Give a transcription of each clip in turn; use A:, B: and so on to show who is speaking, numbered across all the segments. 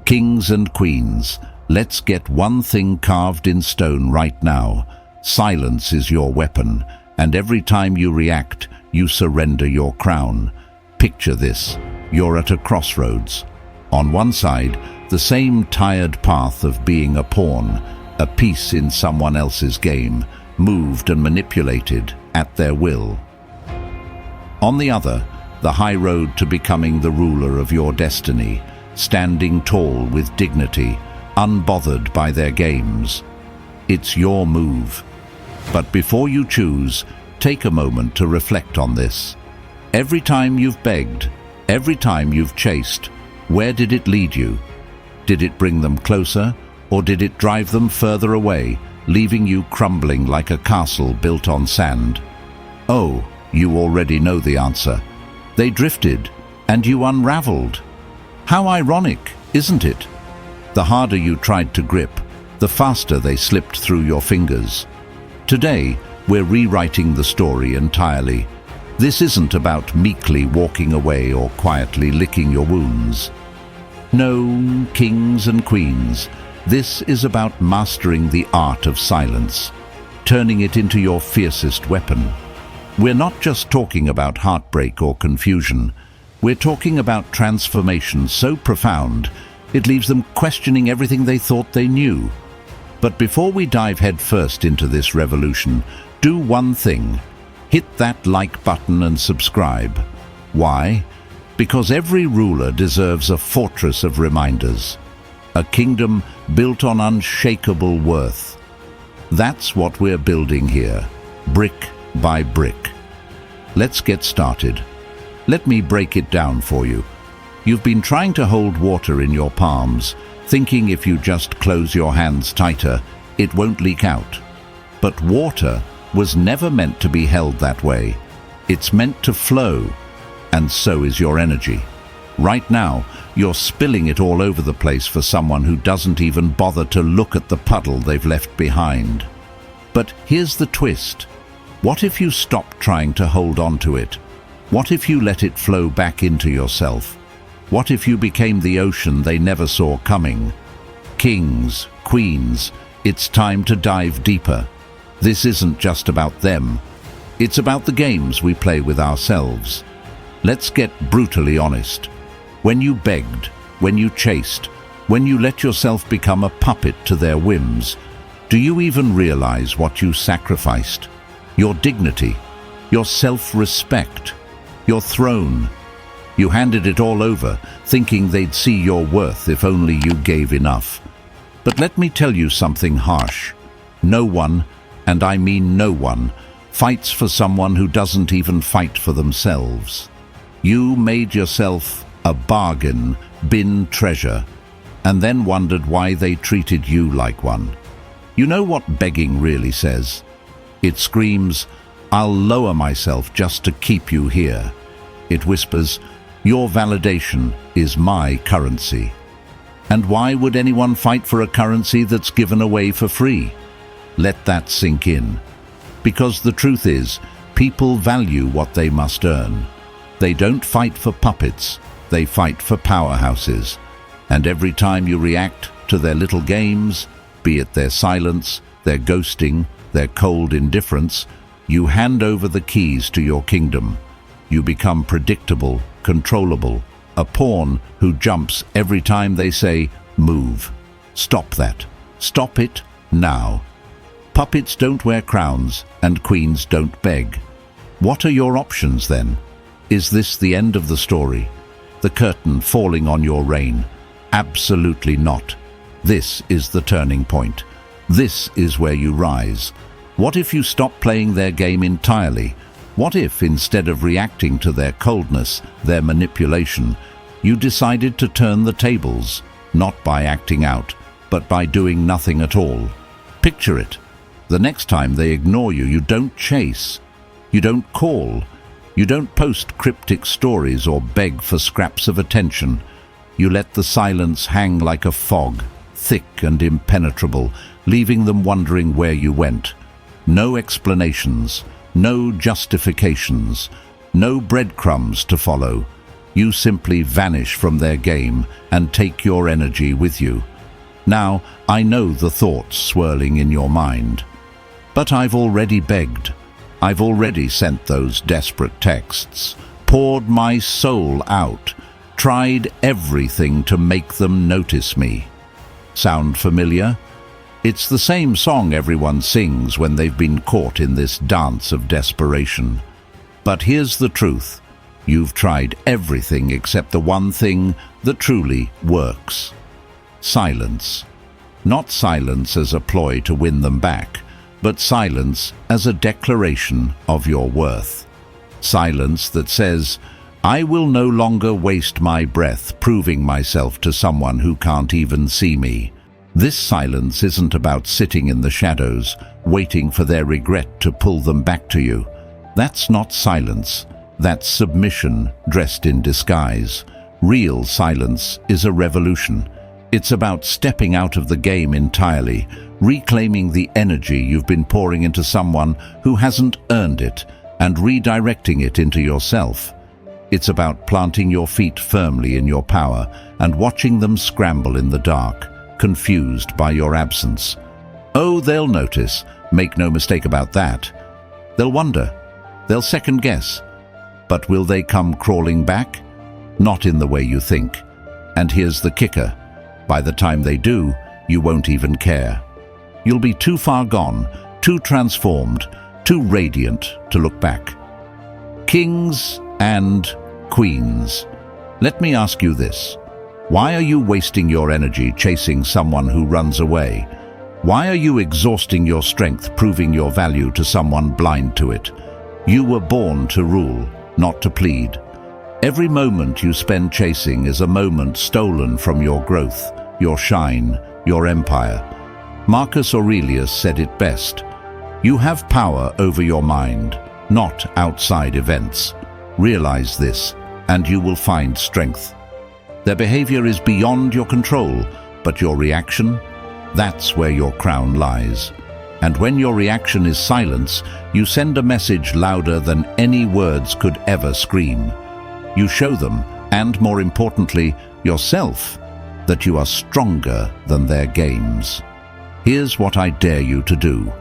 A: Kings and queens, let's get one thing carved in stone right now. Silence is your weapon, and every time you react, you surrender your crown. Picture this. You're at a crossroads. On one side, the same tired path of being a pawn, a piece in someone else's game, moved and manipulated at their will. On the other, the high road to becoming the ruler of your destiny, standing tall with dignity, unbothered by their games. It's your move. But before you choose, take a moment to reflect on this. Every time you've begged, every time you've chased, where did it lead you? Did it bring them closer, or did it drive them further away, leaving you crumbling like a castle built on sand? Oh, you already know the answer. They drifted, and you unraveled. How ironic, isn't it? The harder you tried to grip, the faster they slipped through your fingers. Today, we're rewriting the story entirely. This isn't about meekly walking away or quietly licking your wounds. No, kings and queens, this is about mastering the art of silence, turning it into your fiercest weapon. We're not just talking about heartbreak or confusion. We're talking about transformation so profound, it leaves them questioning everything they thought they knew. But before we dive headfirst into this revolution, do one thing. Hit that like button and subscribe. Why? Because every ruler deserves a fortress of reminders, a kingdom built on unshakable worth. That's what we're building here, brick by brick. Let's get started. Let me break it down for you. You've been trying to hold water in your palms, thinking if you just close your hands tighter, it won't leak out. But water was never meant to be held that way. It's meant to flow, and so is your energy. Right now, you're spilling it all over the place for someone who doesn't even bother to look at the puddle they've left behind. But here's the twist. What if you stopped trying to hold on to it? What if you let it flow back into yourself? What if you became the ocean they never saw coming? Kings, queens, it's time to dive deeper. This isn't just about them. It's about the games we play with ourselves. Let's get brutally honest. When you begged, when you chased, when you let yourself become a puppet to their whims, do you even realize what you sacrificed? Your dignity, your self-respect, your throne. You handed it all over, thinking they'd see your worth if only you gave enough. But let me tell you something harsh. No one, and I mean no one, fights for someone who doesn't even fight for themselves. You made yourself a bargain bin treasure, and then wondered why they treated you like one. You know what begging really says? It screams, "I'll lower myself just to keep you here." It whispers, "Your validation is my currency." And why would anyone fight for a currency that's given away for free? Let that sink in. Because the truth is, people value what they must earn. They don't fight for puppets, they fight for powerhouses. And every time you react to their little games, be it their silence, their ghosting, their cold indifference, you hand over the keys to your kingdom. You become predictable, controllable, a pawn who jumps every time they say, "Move." Stop that. Stop it now. Puppets don't wear crowns, and queens don't beg. What are your options then? Is this the end of the story? The curtain falling on your reign? Absolutely not. This is the turning point. This is where you rise. What if you stop playing their game entirely? What if, instead of reacting to their coldness, their manipulation, you decided to turn the tables, not by acting out, but by doing nothing at all? Picture it. The next time they ignore you, you don't chase, you don't call, you don't post cryptic stories or beg for scraps of attention. You let the silence hang like a fog, thick and impenetrable, leaving them wondering where you went. No explanations, no justifications, no breadcrumbs to follow. You simply vanish from their game and take your energy with you. Now, I know the thoughts swirling in your mind. But I've already begged. I've already sent those desperate texts, poured my soul out, tried everything to make them notice me. Sound familiar? It's the same song everyone sings when they've been caught in this dance of desperation. But here's the truth. You've tried everything except the one thing that truly works. Silence. Not silence as a ploy to win them back, but silence as a declaration of your worth. Silence that says, I will no longer waste my breath proving myself to someone who can't even see me. This silence isn't about sitting in the shadows, waiting for their regret to pull them back to you. That's not silence. That's submission dressed in disguise. Real silence is a revolution. It's about stepping out of the game entirely, reclaiming the energy you've been pouring into someone who hasn't earned it, and redirecting it into yourself. It's about planting your feet firmly in your power and watching them scramble in the dark, confused by your absence. Oh, they'll notice, make no mistake about that. They'll wonder, they'll second guess. But will they come crawling back? Not in the way you think. And here's the kicker. By the time they do, you won't even care. You'll be too far gone, too transformed, too radiant to look back. Kings and queens, let me ask you this. Why are you wasting your energy chasing someone who runs away? Why are you exhausting your strength proving your value to someone blind to it? You were born to rule, not to plead. Every moment you spend chasing is a moment stolen from your growth, your shine, your empire. Marcus Aurelius said it best. You have power over your mind, not outside events. Realize this, and you will find strength. Their behavior is beyond your control, but your reaction, that's where your crown lies. And when your reaction is silence, you send a message louder than any words could ever scream. You show them, and more importantly, yourself, that you are stronger than their games. Here's what I dare you to do.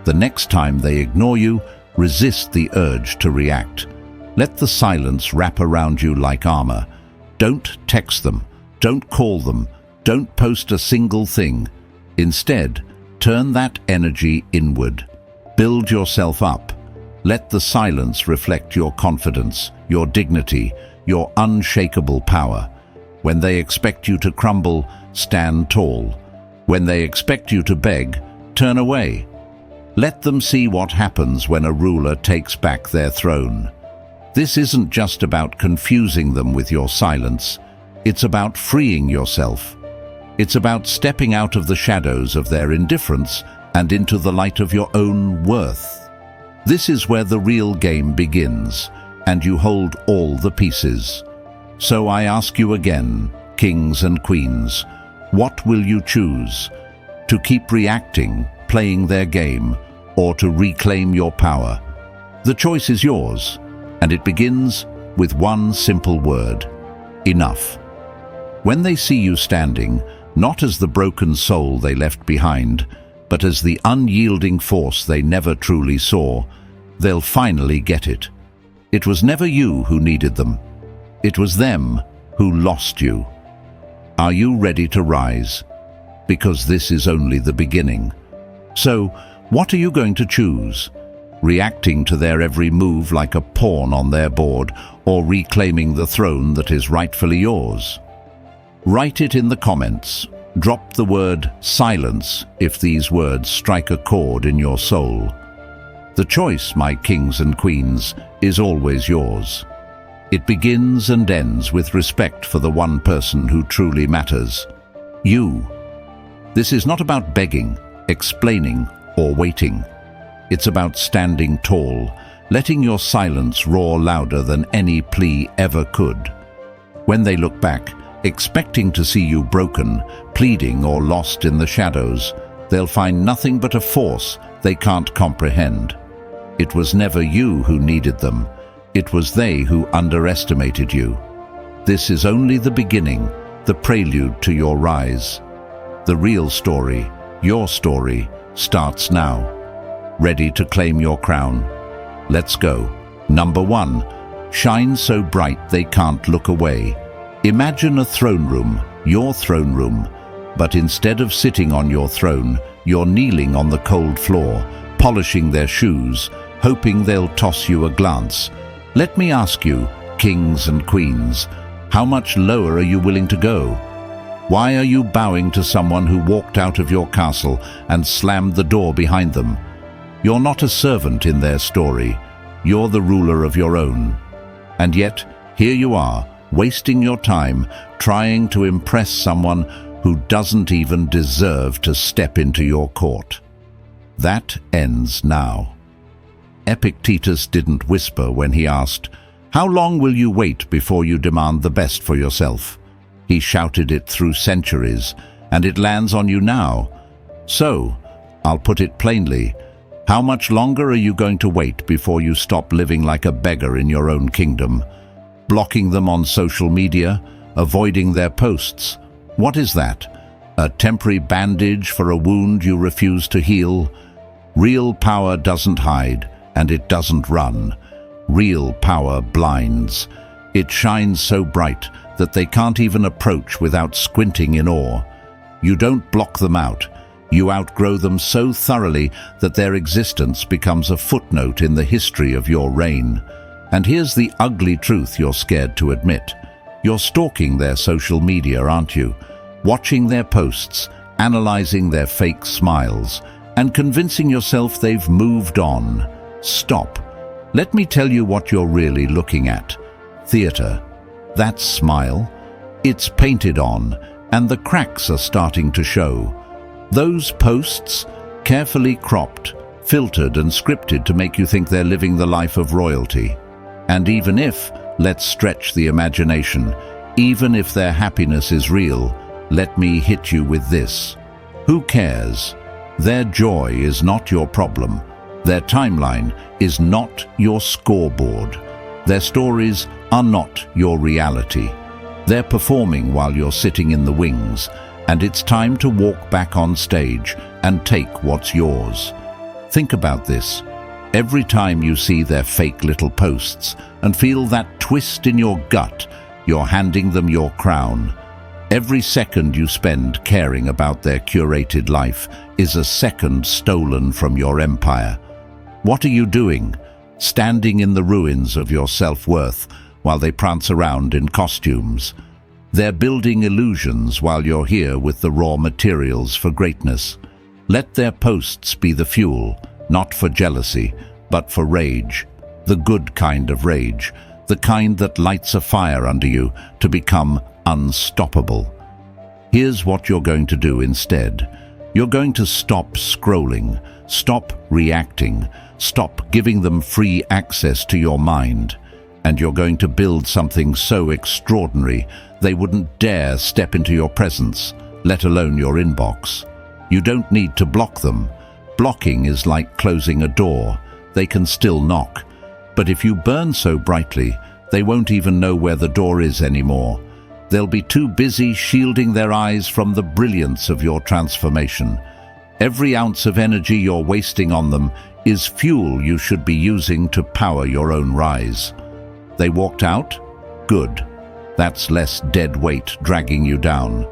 A: The next time they ignore you, resist the urge to react. Let the silence wrap around you like armor. Don't text them, don't call them, don't post a single thing. Instead, turn that energy inward. Build yourself up. Let the silence reflect your confidence, your dignity, your unshakable power. When they expect you to crumble, stand tall. When they expect you to beg, turn away. Let them see what happens when a ruler takes back their throne. This isn't just about confusing them with your silence. It's about freeing yourself. It's about stepping out of the shadows of their indifference and into the light of your own worth. This is where the real game begins, and you hold all the pieces. So I ask you again, kings and queens, what will you choose? To keep reacting, playing their game, or to reclaim your power? The choice is yours, and it begins with one simple word: enough. When they see you standing, not as the broken soul they left behind, but as the unyielding force they never truly saw, they'll finally get it. It was never you who needed them. It was them who lost you. Are you ready to rise? Because this is only the beginning. So, what are you going to choose? Reacting to their every move like a pawn on their board, or reclaiming the throne that is rightfully yours? Write it in the comments. Drop the word silence if these words strike a chord in your soul. The choice, my kings and queens, is always yours. It begins and ends with respect for the one person who truly matters: you. This is not about begging, explaining, or waiting. It's about standing tall, letting your silence roar louder than any plea ever could. When they look back, expecting to see you broken, pleading, or lost in the shadows, they'll find nothing but a force they can't comprehend. It was never you who needed them. It was they who underestimated you. This is only the beginning, the prelude to your rise. The real story, your story, starts now. Ready to claim your crown? Let's go. Number 1. Shine so bright they can't look away. Imagine a throne room, your throne room, but instead of sitting on your throne, you're kneeling on the cold floor, polishing their shoes, hoping they'll toss you a glance. Let me ask you, kings and queens, how much lower are you willing to go? Why are you bowing to someone who walked out of your castle and slammed the door behind them? You're not a servant in their story. You're the ruler of your own. And yet, here you are, wasting your time trying to impress someone who doesn't even deserve to step into your court. That ends now. Epictetus didn't whisper when he asked, "How long will you wait before you demand the best for yourself?" He shouted it through centuries, and it lands on you now. So, I'll put it plainly, how much longer are you going to wait before you stop living like a beggar in your own kingdom? Blocking them on social media, avoiding their posts. What is that? A temporary bandage for a wound you refuse to heal? Real power doesn't hide, and it doesn't run. Real power blinds. It shines so bright that they can't even approach without squinting in awe. You don't block them out. You outgrow them so thoroughly that their existence becomes a footnote in the history of your reign. And here's the ugly truth you're scared to admit. You're stalking their social media, aren't you? Watching their posts, analyzing their fake smiles, and convincing yourself they've moved on. Stop. Let me tell you what you're really looking at. Theater. That smile. It's painted on, and the cracks are starting to show. Those posts, carefully cropped, filtered and scripted to make you think they're living the life of royalty. And even if, let's stretch the imagination, even if their happiness is real, let me hit you with this. Who cares? Their joy is not your problem. Their timeline is not your scoreboard. Their stories are not your reality. They're performing while you're sitting in the wings, and it's time to walk back on stage and take what's yours. Think about this. Every time you see their fake little posts and feel that twist in your gut, you're handing them your crown. Every second you spend caring about their curated life is a second stolen from your empire. What are you doing? Standing in the ruins of your self-worth while they prance around in costumes. They're building illusions while you're here with the raw materials for greatness. Let their posts be the fuel, not for jealousy, but for rage. The good kind of rage, the kind that lights a fire under you to become unstoppable. Here's what you're going to do instead. You're going to stop scrolling, stop reacting, stop giving them free access to your mind. And you're going to build something so extraordinary they wouldn't dare step into your presence, let alone your inbox. You don't need to block them. Blocking is like closing a door. They can still knock. But if you burn so brightly, they won't even know where the door is anymore. They'll be too busy shielding their eyes from the brilliance of your transformation. Every ounce of energy you're wasting on them is fuel you should be using to power your own rise. They walked out? Good. That's less dead weight dragging you down.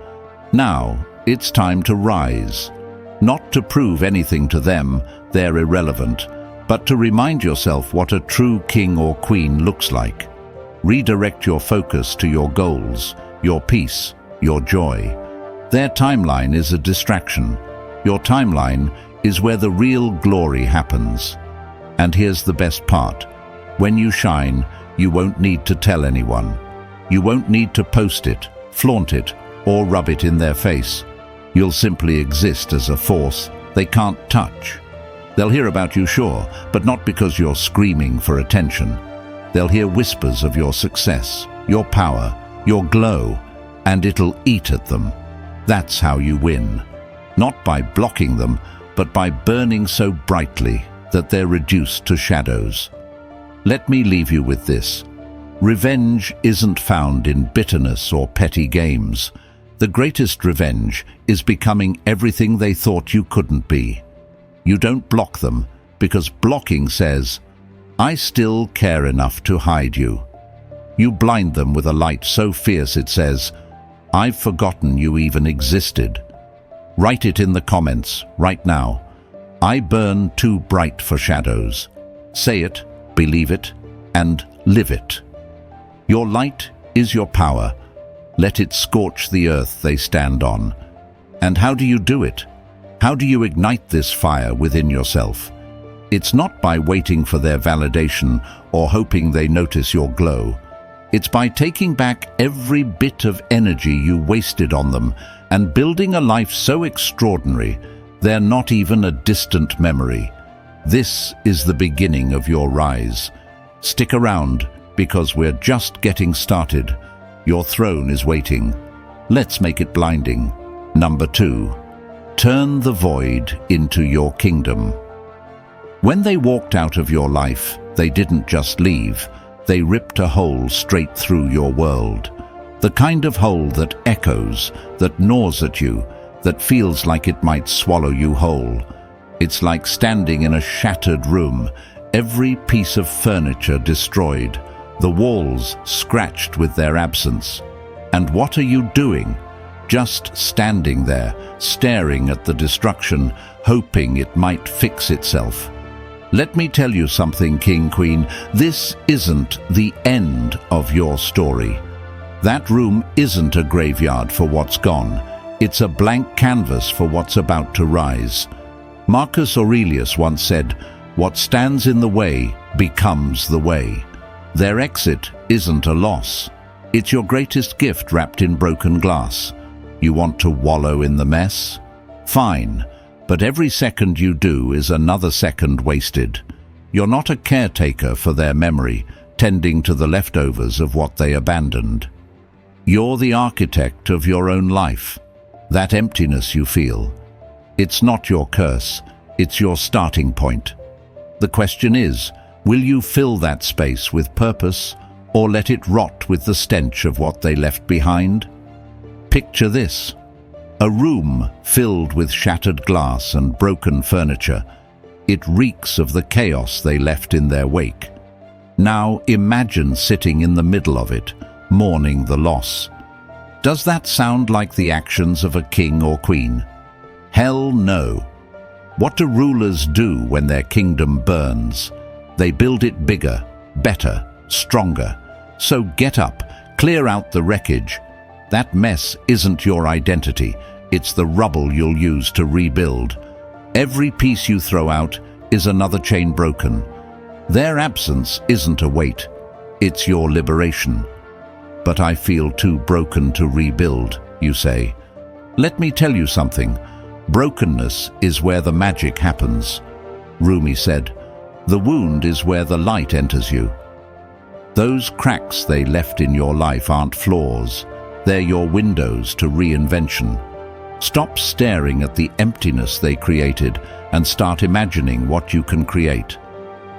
A: Now, it's time to rise. Not to prove anything to them, they're irrelevant, but to remind yourself what a true king or queen looks like. Redirect your focus to your goals, your peace, your joy. Their timeline is a distraction. Your timeline is where the real glory happens. And here's the best part. When you shine, you won't need to tell anyone. You won't need to post it, flaunt it, or rub it in their face. You'll simply exist as a force they can't touch. They'll hear about you, sure, but not because you're screaming for attention. They'll hear whispers of your success, your power, your glow, and it'll eat at them. That's how you win. Not by blocking them, but by burning so brightly that they're reduced to shadows. Let me leave you with this. Revenge isn't found in bitterness or petty games. The greatest revenge is becoming everything they thought you couldn't be. You don't block them, because blocking says, "I still care enough to hide you." You blind them with a light so fierce it says, "I've forgotten you even existed." Write it in the comments right now. I burn too bright for shadows. Say it, believe it, and live it. Your light is your power. Let it scorch the earth they stand on. And how do you do it? How do you ignite this fire within yourself? It's not by waiting for their validation or hoping they notice your glow. It's by taking back every bit of energy you wasted on them and building a life so extraordinary they're not even a distant memory. This is the beginning of your rise. Stick around, because we're just getting started. Your throne is waiting. Let's make it blinding. Number 2. Turn the void into your kingdom. When they walked out of your life, they didn't just leave. They ripped a hole straight through your world. The kind of hole that echoes, that gnaws at you, that feels like it might swallow you whole. It's like standing in a shattered room, every piece of furniture destroyed, the walls scratched with their absence. And what are you doing? Just standing there, staring at the destruction, hoping it might fix itself. Let me tell you something, King, Queen. This isn't the end of your story. That room isn't a graveyard for what's gone. It's a blank canvas for what's about to rise. Marcus Aurelius once said, "What stands in the way becomes the way." Their exit isn't a loss. It's your greatest gift wrapped in broken glass. You want to wallow in the mess? Fine, but every second you do is another second wasted. You're not a caretaker for their memory, tending to the leftovers of what they abandoned. You're the architect of your own life. That emptiness you feel, it's not your curse, it's your starting point. The question is, will you fill that space with purpose or let it rot with the stench of what they left behind? Picture this: a room filled with shattered glass and broken furniture. It reeks of the chaos they left in their wake. Now imagine sitting in the middle of it, mourning the loss. Does that sound like the actions of a king or queen? Hell no. What do rulers do when their kingdom burns? They build it bigger, better, stronger. So get up, clear out the wreckage. That mess isn't your identity. It's the rubble you'll use to rebuild. Every piece you throw out is another chain broken. Their absence isn't a weight. It's your liberation. But I feel too broken to rebuild, you say. Let me tell you something. Brokenness is where the magic happens. Rumi said, "The wound is where the light enters you." Those cracks they left in your life aren't flaws. They're your windows to reinvention. Stop staring at the emptiness they created and start imagining what you can create.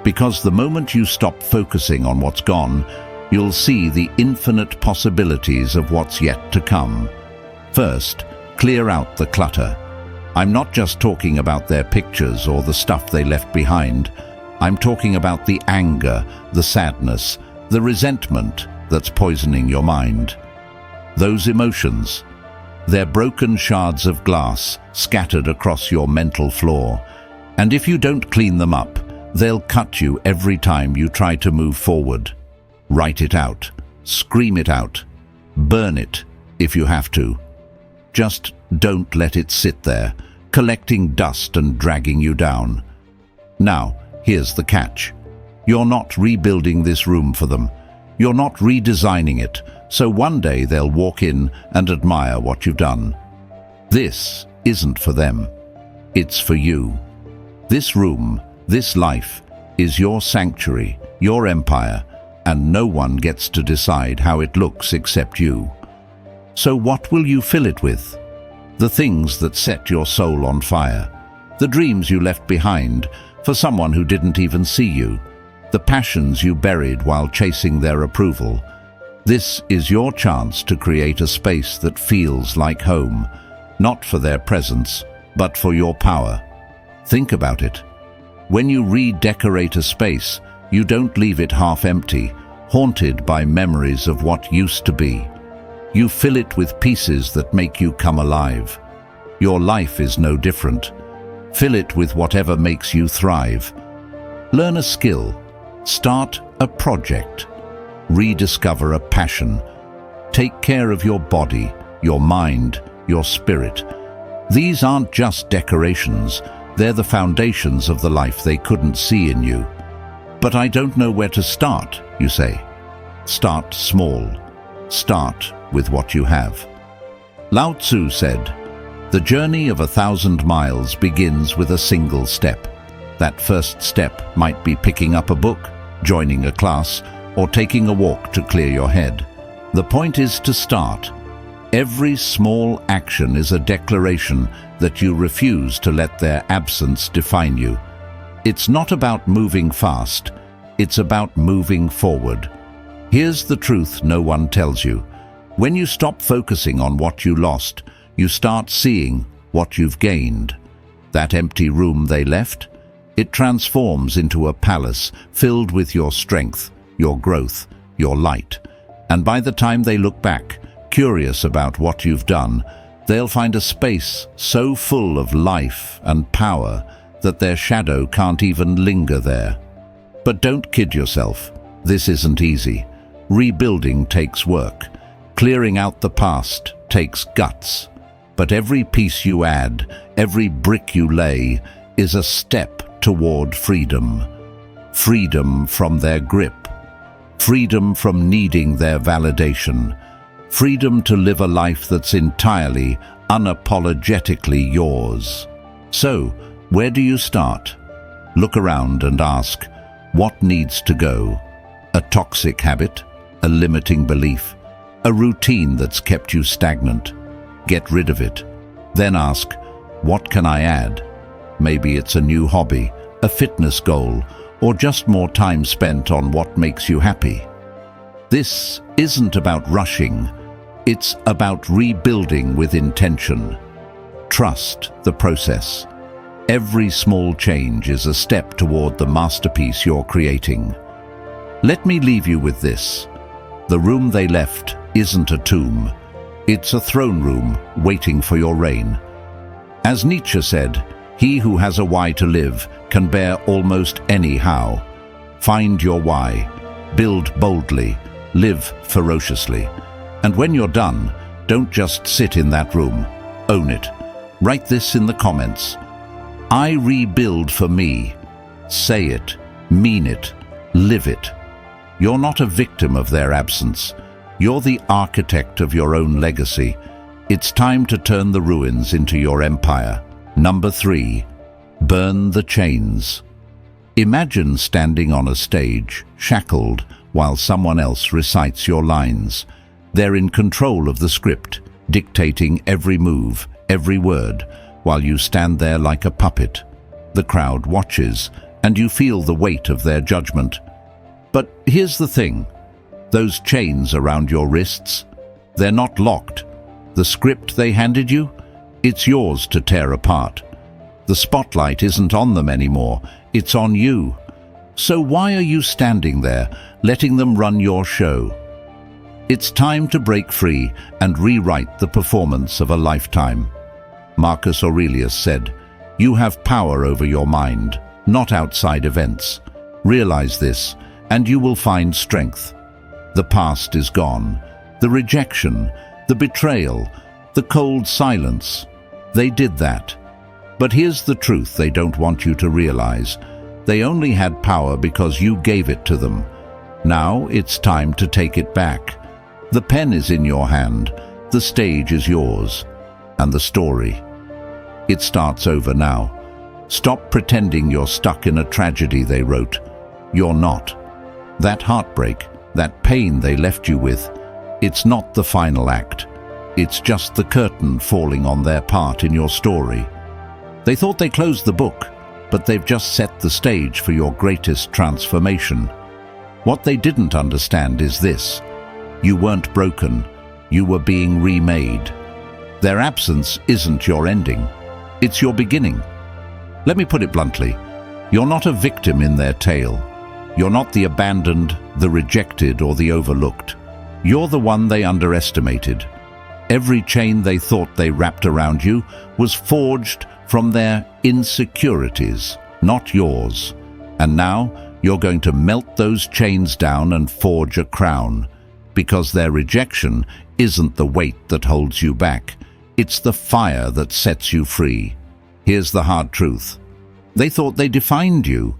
A: Because the moment you stop focusing on what's gone, you'll see the infinite possibilities of what's yet to come. First, clear out the clutter. I'm not just talking about their pictures or the stuff they left behind. I'm talking about the anger, the sadness, the resentment that's poisoning your mind. Those emotions, they're broken shards of glass scattered across your mental floor. And if you don't clean them up, they'll cut you every time you try to move forward. Write it out, scream it out, burn it if you have to. Just don't let it sit there, collecting dust and dragging you down. Now, here's the catch. You're not rebuilding this room for them. You're not redesigning it, so one day they'll walk in and admire what you've done. This isn't for them. It's for you. This room, this life, is your sanctuary, your empire, and no one gets to decide how it looks except you. So what will you fill it with? The things that set your soul on fire, the dreams you left behind for someone who didn't even see you, the passions you buried while chasing their approval. This is your chance to create a space that feels like home, not for their presence, but for your power. Think about it. When you redecorate a space, you don't leave it half empty, haunted by memories of what used to be. You fill it with pieces that make you come alive. Your life is no different. Fill it with whatever makes you thrive. Learn a skill. Start a project. Rediscover a passion. Take care of your body, your mind, your spirit. These aren't just decorations, they're the foundations of the life they couldn't see in you. But I don't know where to start, you say. Start small. Start with what you have. Lao Tzu said, "The journey of 1,000 miles begins with a single step." That first step might be picking up a book, joining a class, or taking a walk to clear your head. The point is to start. Every small action is a declaration that you refuse to let their absence define you. It's not about moving fast, it's about moving forward. Here's the truth no one tells you. When you stop focusing on what you lost, you start seeing what you've gained. That empty room they left, it transforms into a palace filled with your strength, your growth, your light. And by the time they look back, curious about what you've done, they'll find a space so full of life and power that their shadow can't even linger there. But don't kid yourself. This isn't easy. Rebuilding takes work. Clearing out the past takes guts. But every piece you add, every brick you lay, is a step toward freedom. Freedom from their grip. Freedom from needing their validation. Freedom to live a life that's entirely, unapologetically yours. So, where do you start? Look around and ask, what needs to go? A toxic habit? A limiting belief? A routine that's kept you stagnant? Get rid of it. Then ask, what can I add? Maybe it's a new hobby, a fitness goal, or just more time spent on what makes you happy. This isn't about rushing. It's about rebuilding with intention. Trust the process. Every small change is a step toward the masterpiece you're creating. Let me leave you with this. The room they left isn't a tomb. It's a throne room waiting for your reign. As Nietzsche said, he who has a why to live can bear almost any how. Find your why. Build boldly. Live ferociously. And when you're done, don't just sit in that room. Own it. Write this in the comments. I rebuild for me. Say it. Mean it. Live it. You're not a victim of their absence. You're the architect of your own legacy. It's time to turn the ruins into your empire. Number 3. Burn the chains. Imagine standing on a stage, shackled, while someone else recites your lines. They're in control of the script, dictating every move, every word, while you stand there like a puppet. The crowd watches, and you feel the weight of their judgment. But here's the thing. Those chains around your wrists, they're not locked. The script they handed you, it's yours to tear apart. The spotlight isn't on them anymore, it's on you. So why are you standing there, letting them run your show? It's time to break free and rewrite the performance of a lifetime. Marcus Aurelius said, "You have power over your mind, not outside events. Realize this, and you will find strength. The past is gone. The rejection, the betrayal, the cold silence. They did that. But here's the truth they don't want you to realize. They only had power because you gave it to them. Now it's time to take it back. The pen is in your hand, the stage is yours, and the story. It starts over now. Stop pretending you're stuck in a tragedy they wrote. You're not. That heartbreak, that pain they left you with, it's not the final act. It's just the curtain falling on their part in your story. They thought they closed the book, but they've just set the stage for your greatest transformation. What they didn't understand is this: you weren't broken, you were being remade. Their absence isn't your ending, it's your beginning. Let me put it bluntly, you're not a victim in their tale. You're not the abandoned, the rejected, or the overlooked. You're the one they underestimated. Every chain they thought they wrapped around you was forged from their insecurities, not yours. And now you're going to melt those chains down and forge a crown, because their rejection isn't the weight that holds you back. It's the fire that sets you free. Here's the hard truth. They thought they defined you.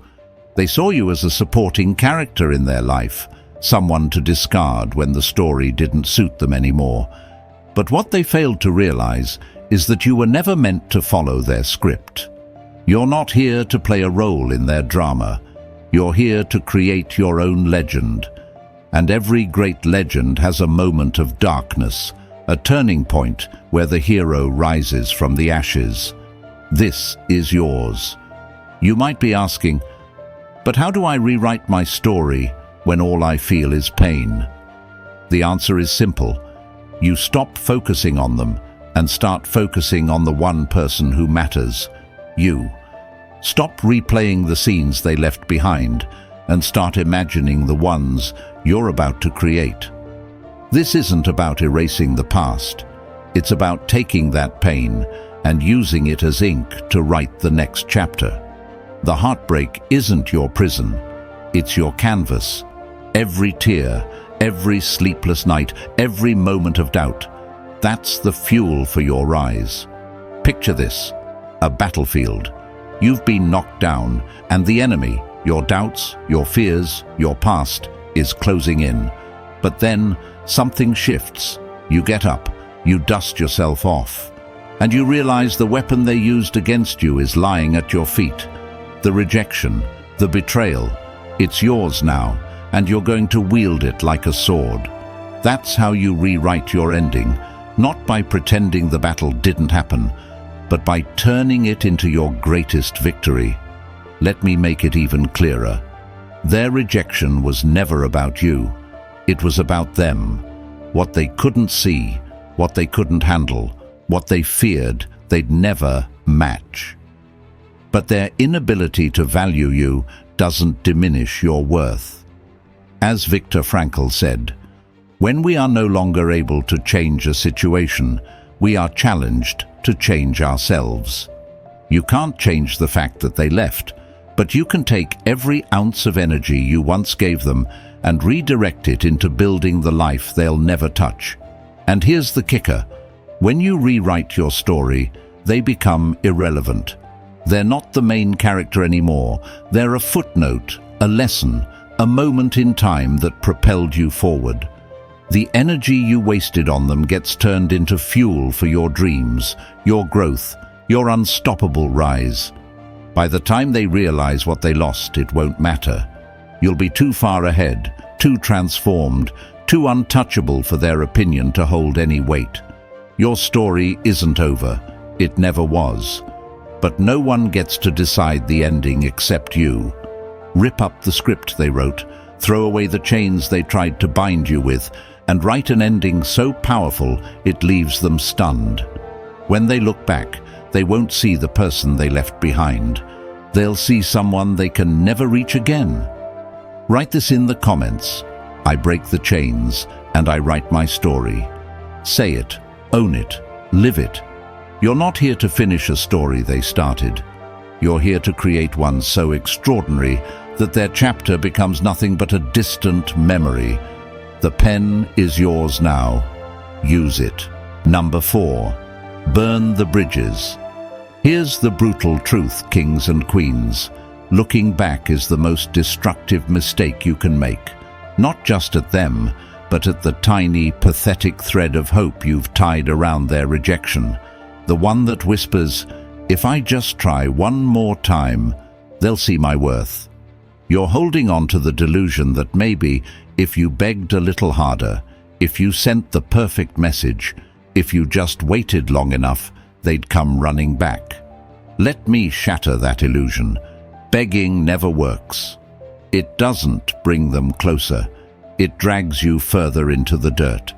A: They saw you as a supporting character in their life, someone to discard when the story didn't suit them anymore. But what they failed to realize is that you were never meant to follow their script. You're not here to play a role in their drama. You're here to create your own legend. And every great legend has a moment of darkness, a turning point where the hero rises from the ashes. This is yours. You might be asking, but how do I rewrite my story when all I feel is pain? The answer is simple. You stop focusing on them and start focusing on the one person who matters, you. Stop replaying the scenes they left behind and start imagining the ones you're about to create. This isn't about erasing the past. It's about taking that pain and using it as ink to write the next chapter. The heartbreak isn't your prison. It's your canvas. Every tear, every sleepless night, every moment of doubt, that's the fuel for your rise. Picture this, a battlefield. You've been knocked down, and the enemy, your doubts, your fears, your past, is closing in. But then something shifts. You get up, you dust yourself off, and you realize the weapon they used against you is lying at your feet. The rejection, the betrayal, it's yours now, and you're going to wield it like a sword. That's how you rewrite your ending, not by pretending the battle didn't happen, but by turning it into your greatest victory. Let me make it even clearer. Their rejection was never about you. It was about them. What they couldn't see, what they couldn't handle, what they feared they'd never match. But their inability to value you doesn't diminish your worth. As Viktor Frankl said, when we are no longer able to change a situation, we are challenged to change ourselves. You can't change the fact that they left, but you can take every ounce of energy you once gave them and redirect it into building the life they'll never touch. And here's the kicker. When you rewrite your story, they become irrelevant. They're not the main character anymore. They're a footnote, a lesson, a moment in time that propelled you forward. The energy you wasted on them gets turned into fuel for your dreams, your growth, your unstoppable rise. By the time they realize what they lost, it won't matter. You'll be too far ahead, too transformed, too untouchable for their opinion to hold any weight. Your story isn't over. It never was. But no one gets to decide the ending except you. Rip up the script they wrote, throw away the chains they tried to bind you with, and write an ending so powerful it leaves them stunned. When they look back, they won't see the person they left behind. They'll see someone they can never reach again. Write this in the comments. I break the chains, and I write my story. Say it, own it, live it. You're not here to finish a story they started. You're here to create one so extraordinary that their chapter becomes nothing but a distant memory. The pen is yours now. Use it. Number 4. Burn the bridges. Here's the brutal truth, kings and queens. Looking back is the most destructive mistake you can make. Not just at them, but at the tiny, pathetic thread of hope you've tied around their rejection. The one that whispers, if I just try one more time, they'll see my worth. You're holding on to the delusion that maybe, if you begged a little harder, if you sent the perfect message, if you just waited long enough, they'd come running back. Let me shatter that illusion. Begging never works. It doesn't bring them closer. It drags you further into the dirt.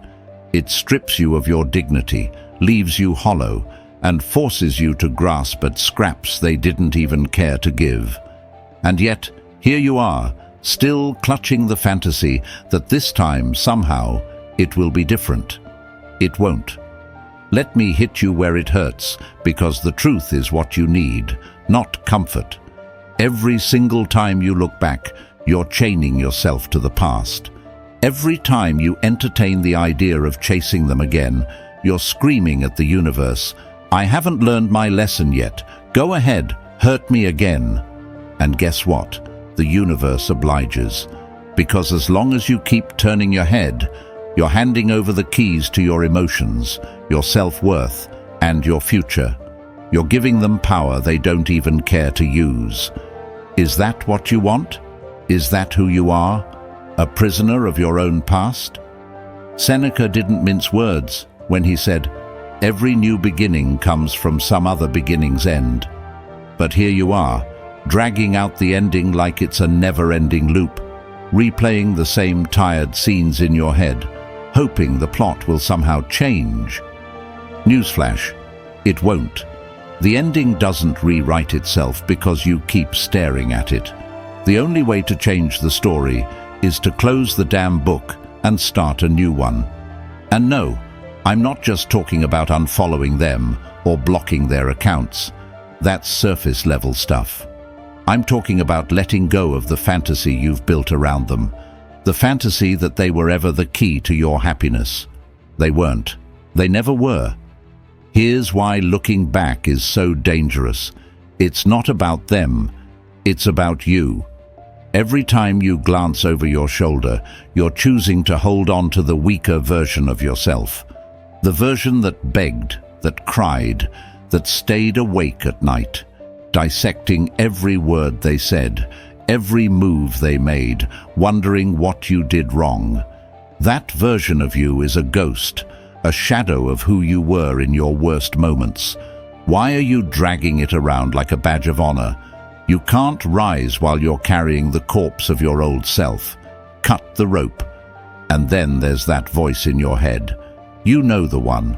A: It strips you of your dignity, leaves you hollow, and forces you to grasp at scraps they didn't even care to give. And yet, here you are, still clutching the fantasy that this time, somehow, it will be different. It won't. Let me hit you where it hurts, because the truth is what you need, not comfort. Every single time you look back, you're chaining yourself to the past. Every time you entertain the idea of chasing them again, you're screaming at the universe, "I haven't learned my lesson yet. Go ahead, hurt me again." And guess what? The universe obliges. Because as long as you keep turning your head, you're handing over the keys to your emotions, your self-worth, and your future. You're giving them power they don't even care to use. Is that what you want? Is that who you are? A prisoner of your own past? Seneca didn't mince words when he said, "Every new beginning comes from some other beginning's end." But here you are, dragging out the ending like it's a never-ending loop, replaying the same tired scenes in your head, hoping the plot will somehow change. Newsflash, it won't. The ending doesn't rewrite itself because you keep staring at it. The only way to change the story is to close the damn book and start a new one. And no, I'm not just talking about unfollowing them or blocking their accounts. That's surface-level stuff. I'm talking about letting go of the fantasy you've built around them, the fantasy that they were ever the key to your happiness. They weren't. They never were. Here's why looking back is so dangerous. It's not about them. It's about you. Every time you glance over your shoulder, you're choosing to hold on to the weaker version of yourself. The version that begged, that cried, that stayed awake at night, dissecting every word they said, every move they made, wondering what you did wrong. That version of you is a ghost, a shadow of who you were in your worst moments. Why are you dragging it around like a badge of honor? You can't rise while you're carrying the corpse of your old self. Cut the rope. And then there's that voice in your head. You know the one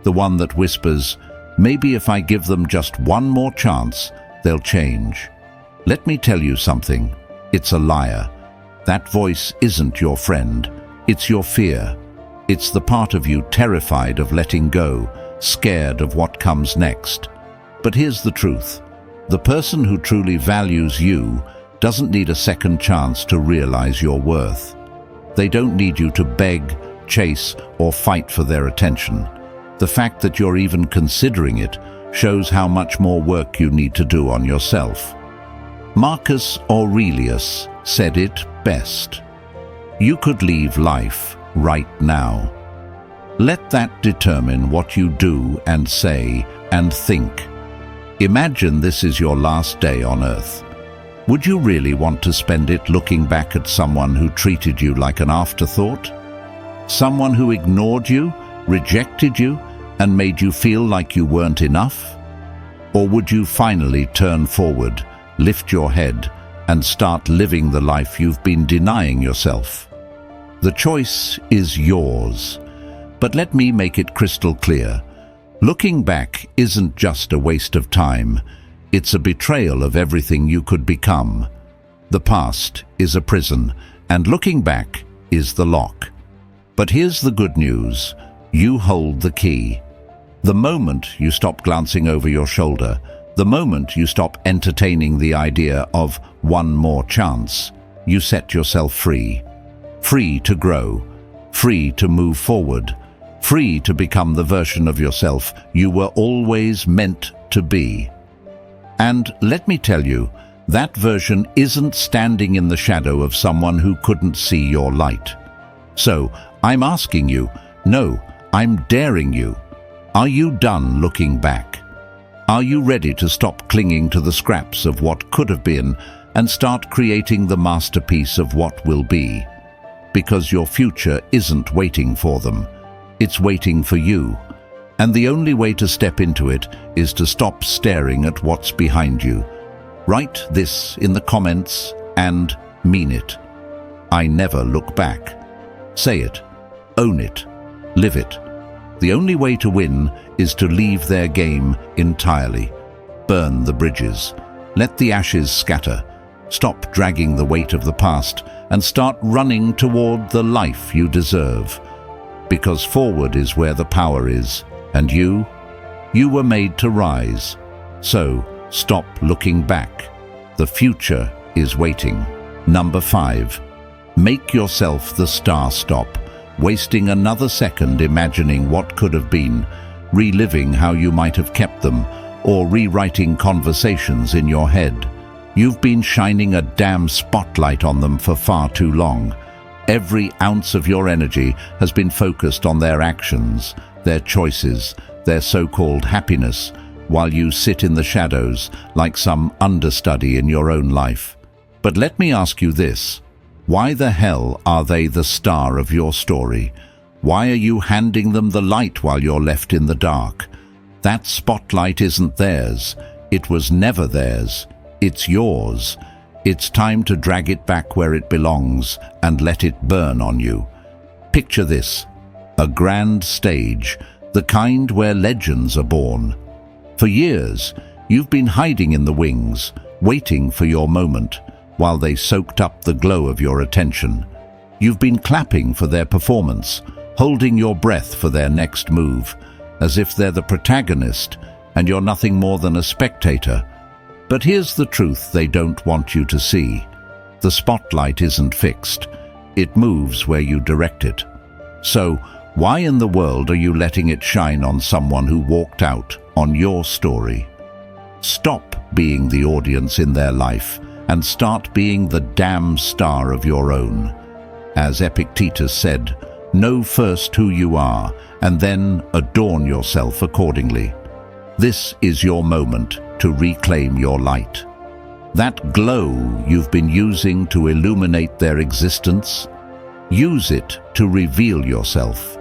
A: that whispers, "Maybe if I give them just one more chance, they'll change." Let me tell you something. It's a liar. That voice isn't your friend. It's your fear. It's the part of you terrified of letting go, scared of what comes next. But here's the truth. The person who truly values you doesn't need a second chance to realize your worth. They don't need you to beg, chase, or fight for their attention. The fact that you're even considering it shows how much more work you need to do on yourself. Marcus Aurelius said it best. You could leave life right now. Let that determine what you do and say and think. Imagine this is your last day on earth. Would you really want to spend it looking back at someone who treated you like an afterthought? Someone who ignored you, rejected you, and made you feel like you weren't enough? Or would you finally turn forward, lift your head, and start living the life you've been denying yourself? The choice is yours. But let me make it crystal clear. Looking back isn't just a waste of time. It's a betrayal of everything you could become. The past is a prison, and looking back is the lock. But here's the good news. You hold the key. The moment you stop glancing over your shoulder, the moment you stop entertaining the idea of one more chance, you set yourself free. Free to grow, free to move forward, free to become the version of yourself you were always meant to be. And let me tell you, that version isn't standing in the shadow of someone who couldn't see your light. So, I'm asking you, no, I'm daring you. Are you done looking back? Are you ready to stop clinging to the scraps of what could have been and start creating the masterpiece of what will be? Because your future isn't waiting for them. It's waiting for you. And the only way to step into it is to stop staring at what's behind you. Write this in the comments and mean it. I never look back. Say it, own it, live it. The only way to win is to leave their game entirely. Burn the bridges. Let the ashes scatter. Stop dragging the weight of the past and start running toward the life you deserve. Because forward is where the power is, and you were made to rise. So stop looking back. The future is waiting. Number 5. Make yourself the star. Stop wasting another second imagining what could have been, reliving how you might have kept them, or rewriting conversations in your head. You've been shining a damn spotlight on them for far too long. Every ounce of your energy has been focused on their actions, their choices, their so-called happiness, while you sit in the shadows like some understudy in your own life. But let me ask you this. Why the hell are they the star of your story? Why are you handing them the light while you're left in the dark? That spotlight isn't theirs. It was never theirs. It's yours. It's time to drag it back where it belongs and let it burn on you. Picture this: a grand stage, the kind where legends are born. For years, you've been hiding in the wings, waiting for your moment, while they soaked up the glow of your attention. You've been clapping for their performance, holding your breath for their next move, as if they're the protagonist and you're nothing more than a spectator. But here's the truth they don't want you to see. The spotlight isn't fixed. It moves where you direct it. So, why in the world are you letting it shine on someone who walked out on your story? Stop being the audience in their life and start being the damn star of your own. As Epictetus said, know first who you are, and then adorn yourself accordingly. This is your moment to reclaim your light. That glow you've been using to illuminate their existence, use it to reveal yourself,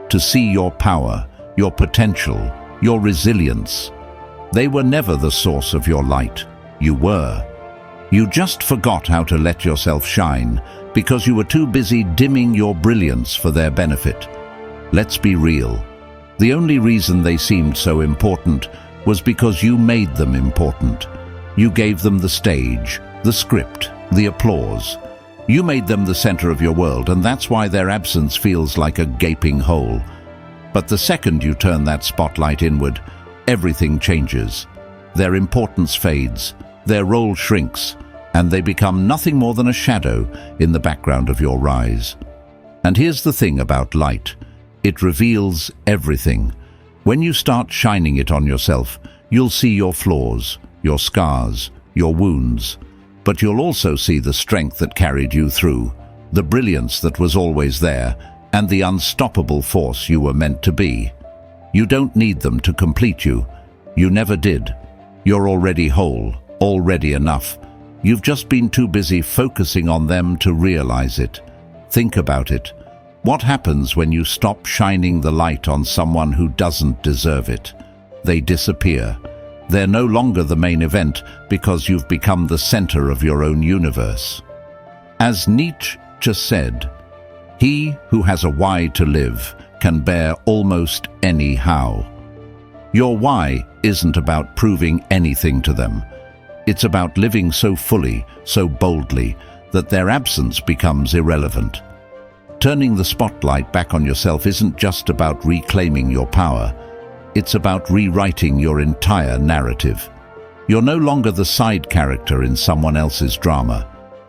A: to see your power, your potential, your resilience. They were never the source of your light. You were. You just forgot how to let yourself shine because you were too busy dimming your brilliance for their benefit. Let's be real. The only reason they seemed so important was because you made them important. You gave them the stage, the script, the applause. You made them the center of your world, and that's why their absence feels like a gaping hole. But the second you turn that spotlight inward, everything changes. Their importance fades, their role shrinks, and they become nothing more than a shadow in the background of your rise. And here's the thing about light. It reveals everything. When you start shining it on yourself, you'll see your flaws, your scars, your wounds, but you'll also see the strength that carried you through, the brilliance that was always there, and the unstoppable force you were meant to be. You don't need them to complete you. You never did. You're already whole, already enough. You've just been too busy focusing on them to realize it. Think about it. What happens when you stop shining the light on someone who doesn't deserve it? They disappear. They're no longer the main event because you've become the center of your own universe. As Nietzsche just said, "He who has a why to live can bear almost any how." Your why isn't about proving anything to them. It's about living so fully, so boldly, that their absence becomes irrelevant. Turning the spotlight back on yourself isn't just about reclaiming your power. It's about rewriting your entire narrative. You're no longer the side character in someone else's drama.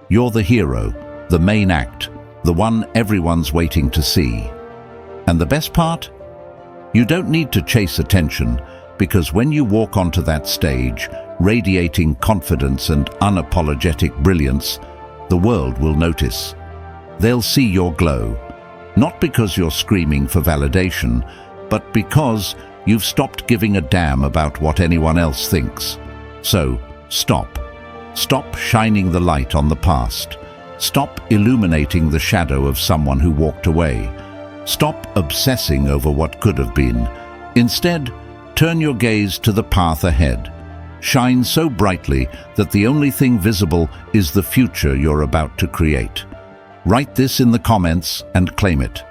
A: You're the hero, the main act, the one everyone's waiting to see. And the best part? You don't need to chase attention, because when you walk onto that stage, radiating confidence and unapologetic brilliance, the world will notice. They'll see your glow, not because you're screaming for validation, but because you've stopped giving a damn about what anyone else thinks. So, stop. Stop shining the light on the past. Stop illuminating the shadow of someone who walked away. Stop obsessing over what could have been, Instead, turn your gaze to the path ahead. Shine so brightly that the only thing visible is the future you're about to create. Write this in the comments and claim it.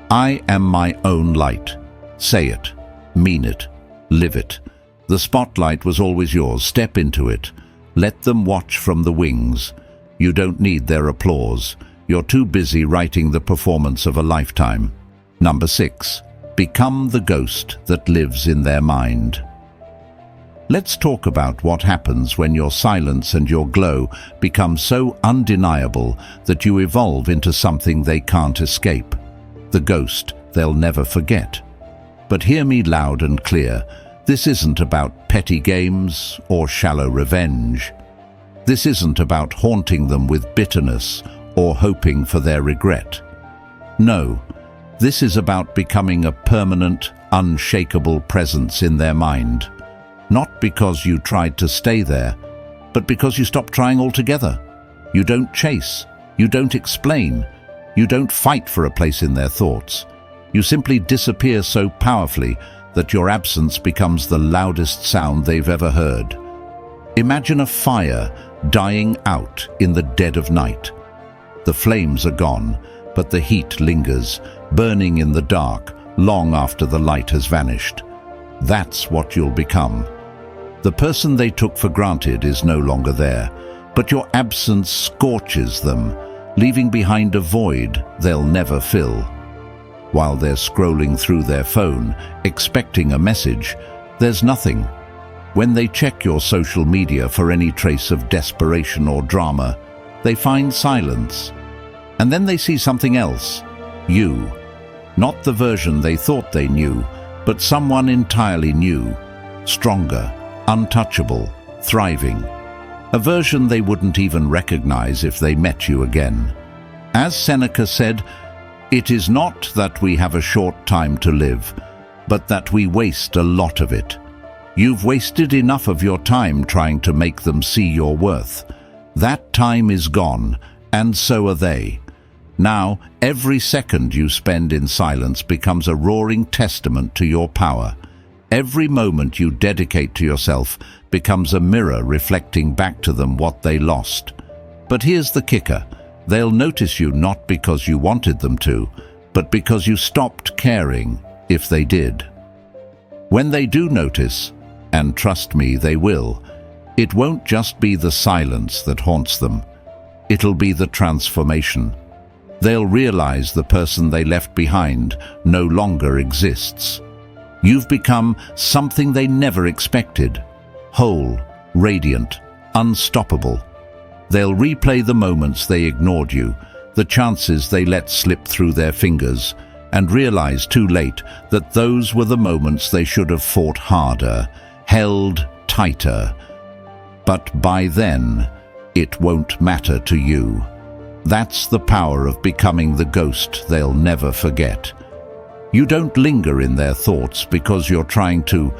A: I am my own light. Say it, mean it, live it. The spotlight was always yours. Step into it. Let them watch from the wings. You don't need their applause. You're too busy writing the performance of a lifetime. Number 6. Become the ghost that lives in their mind. Let's talk about what happens when your silence and your glow become so undeniable that you evolve into something they can't escape. The ghost they'll never forget. But hear me loud and clear. This isn't about petty games or shallow revenge. This isn't about haunting them with bitterness or hoping for their regret. No, this is about becoming a permanent, unshakable presence in their mind. Not because you tried to stay there, but because you stopped trying altogether. You don't chase, you don't explain, you don't fight for a place in their thoughts. You simply disappear so powerfully that your absence becomes the loudest sound they've ever heard. Imagine a fire dying out in the dead of night. The flames are gone, but the heat lingers, burning in the dark, long after the light has vanished. That's what you'll become. The person they took for granted is no longer there, but your absence scorches them, leaving behind a void they'll never fill. While they're scrolling through their phone, expecting a message, there's nothing. When they check your social media for any trace of desperation or drama, they find silence. And then they see something else. You. Not the version they thought they knew, but someone entirely new. Stronger, untouchable, thriving. A version they wouldn't even recognize if they met you again. As Seneca said, "It is not that we have a short time to live, but that we waste a lot of it." You've wasted enough of your time trying to make them see your worth. That time is gone, and so are they. Now, every second you spend in silence becomes a roaring testament to your power. Every moment you dedicate to yourself becomes a mirror reflecting back to them what they lost. But here's the kicker. They'll notice you not because you wanted them to, but because you stopped caring, if they did. When they do notice, and trust me, they will, it won't just be the silence that haunts them. It'll be the transformation. They'll realize the person they left behind no longer exists. You've become something they never expected. Whole, radiant, unstoppable. They'll replay the moments they ignored you, the chances they let slip through their fingers, and realize too late that those were the moments they should have fought harder, held tighter. But by then, it won't matter to you. That's the power of becoming the ghost they'll never forget. You don't linger in their thoughts because you're trying to.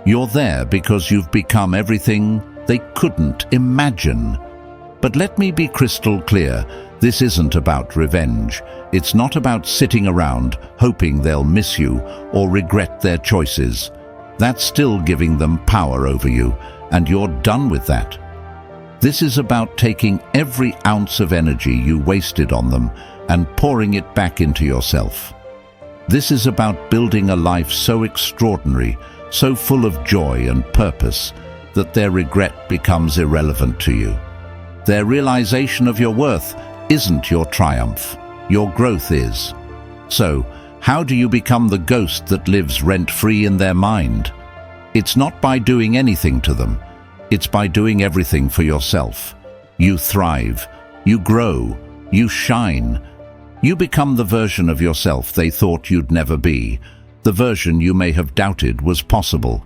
A: You're there because you've become everything they couldn't imagine. But let me be crystal clear, this isn't about revenge. It's not about sitting around hoping they'll miss you or regret their choices. That's still giving them power over you, and you're done with that. This is about taking every ounce of energy you wasted on them and pouring it back into yourself. This is about building a life so extraordinary, so full of joy and purpose, that their regret becomes irrelevant to you. Their realization of your worth isn't your triumph, your growth is. So, how do you become the ghost that lives rent-free in their mind? It's not by doing anything to them. It's by doing everything for yourself. You thrive, you grow, you shine. You become the version of yourself they thought you'd never be, the version you may have doubted was possible.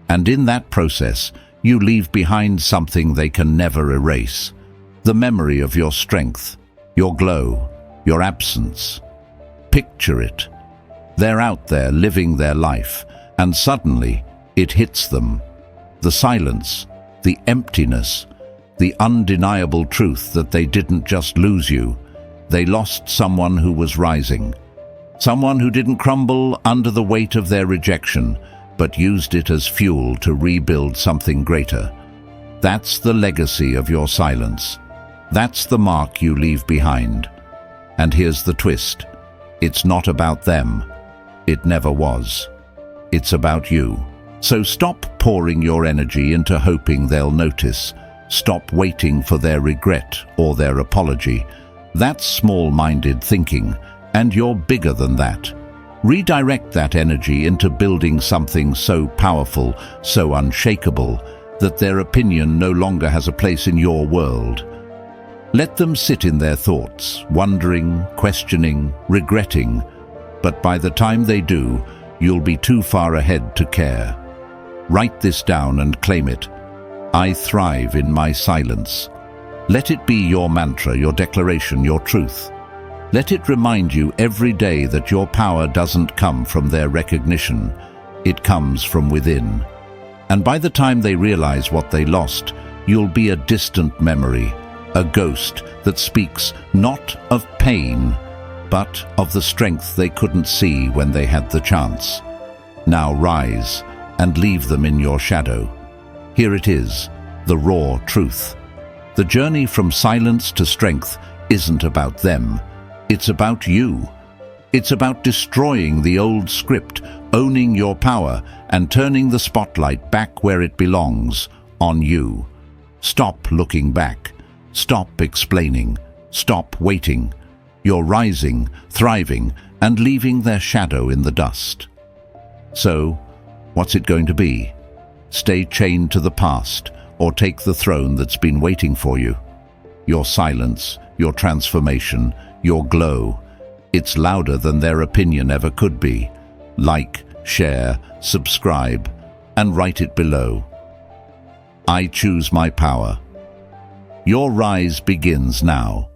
A: And in that process, you leave behind something they can never erase. The memory of your strength, your glow, your absence. Picture it. They're out there living their life, and suddenly it hits them. The silence, the emptiness, the undeniable truth that they didn't just lose you, they lost someone who was rising. Someone who didn't crumble under the weight of their rejection, but used it as fuel to rebuild something greater. That's the legacy of your silence. That's the mark you leave behind. And here's the twist. It's not about them. It never was. It's about you. So stop pouring your energy into hoping they'll notice. Stop waiting for their regret or their apology. That's small-minded thinking, and you're bigger than that. Redirect that energy into building something so powerful, so unshakable, that their opinion no longer has a place in your world. Let them sit in their thoughts, wondering, questioning, regretting, but by the time they do, you'll be too far ahead to care. Write this down and claim it. I thrive in my silence. Let it be your mantra, your declaration, your truth. Let it remind you every day that your power doesn't come from their recognition. It comes from within. And by the time they realize what they lost, you'll be a distant memory, a ghost that speaks not of pain, but of the strength they couldn't see when they had the chance. Now rise and leave them in your shadow. Here it is, the raw truth. The journey from silence to strength isn't about them. It's about you. It's about destroying the old script, owning your power, and turning the spotlight back where it belongs, on you. Stop looking back. Stop explaining. Stop waiting. You're rising, thriving, and leaving their shadow in the dust. So, what's it going to be? Stay chained to the past, or take the throne that's been waiting for you? Your silence, your transformation, your glow. It's louder than their opinion ever could be. Like, share, subscribe, and write it below. I choose my power. Your rise begins now.